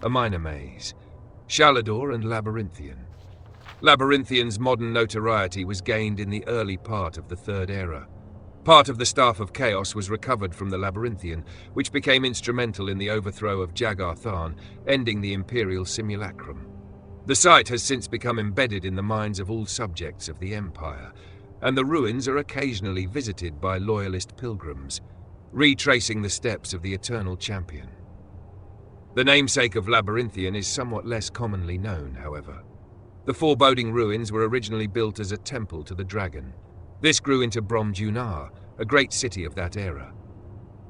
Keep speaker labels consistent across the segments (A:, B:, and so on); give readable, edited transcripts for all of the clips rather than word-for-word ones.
A: a minor maze, Shalador and Labyrinthian. Labyrinthian's modern notoriety was gained in the early part of the Third Era. Part of the Staff of Chaos was recovered from the Labyrinthian, which became instrumental in the overthrow of Jagar Tharn, ending the Imperial Simulacrum. The site has since become embedded in the minds of all subjects of the Empire, and the ruins are occasionally visited by loyalist pilgrims, retracing the steps of the Eternal Champion. The namesake of Labyrinthian is somewhat less commonly known, however. The foreboding ruins were originally built as a temple to the dragon. This grew into Bromjunar, a great city of that era.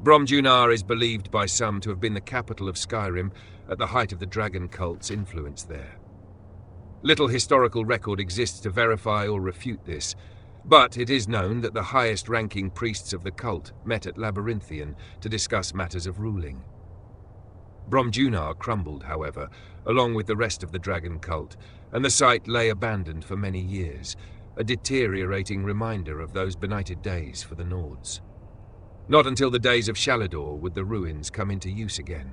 A: Bromjunar is believed by some to have been the capital of Skyrim at the height of the dragon cult's influence there. Little historical record exists to verify or refute this, but it is known that the highest-ranking priests of the cult met at Labyrinthian to discuss matters of ruling. Bromjunar crumbled, however, along with the rest of the dragon cult, and the site lay abandoned for many years, a deteriorating reminder of those benighted days for the Nords. Not until the days of Shalador would the ruins come into use again.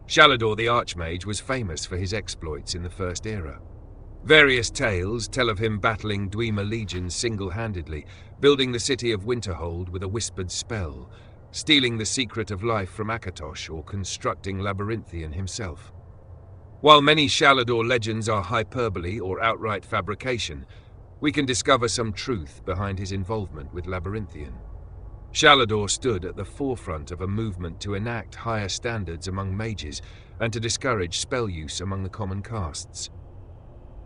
A: Shalador the Archmage was famous for his exploits in the First Era. Various tales tell of him battling Dwemer legions single-handedly, building the city of Winterhold with a whispered spell, stealing the secret of life from Akatosh, or constructing Labyrinthian himself. While many Shalador legends are hyperbole or outright fabrication, we can discover some truth behind his involvement with Labyrinthian. Shalador stood at the forefront of a movement to enact higher standards among mages and to discourage spell use among the common castes.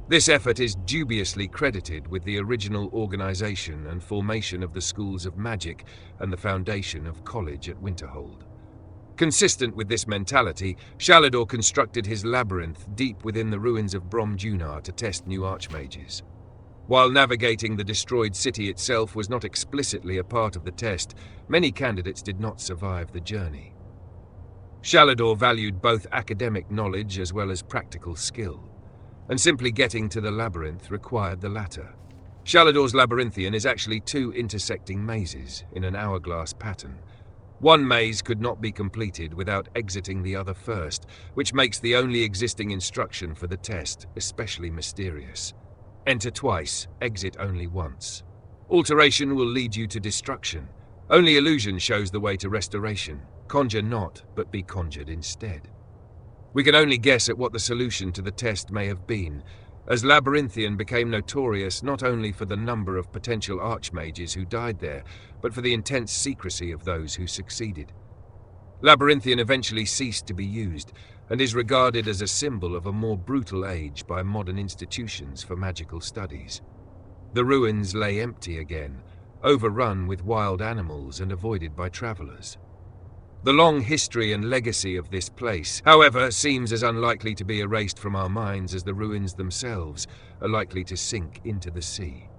A: This effort is dubiously credited with the original organization and formation of the schools of magic and the foundation of college at Winterhold. Consistent with this mentality, Shalador constructed his labyrinth deep within the ruins of Bromjunar to test new archmages. While navigating the destroyed city itself was not explicitly a part of the test, many candidates did not survive the journey. Shalador valued both academic knowledge as well as practical skill, and simply getting to the labyrinth required the latter. Shalador's Labyrinthian is actually two intersecting mazes in an hourglass pattern. One maze could not be completed without exiting the other first, which makes the only existing instruction for the test especially mysterious. Enter twice, exit only once. Alteration will lead you to destruction. Only illusion shows the way to restoration. Conjure not, but be conjured instead. We can only guess at what the solution to the test may have been, as Labyrinthian became notorious not only for the number of potential archmages who died there, but for the intense secrecy of those who succeeded. Labyrinthian eventually ceased to be used, and is regarded as a symbol of a more brutal age by modern institutions for magical studies. The ruins lay empty again, overrun with wild animals and avoided by travelers. The long history and legacy of this place, however, seems as unlikely to be erased from our minds as the ruins themselves are likely to sink into the sea.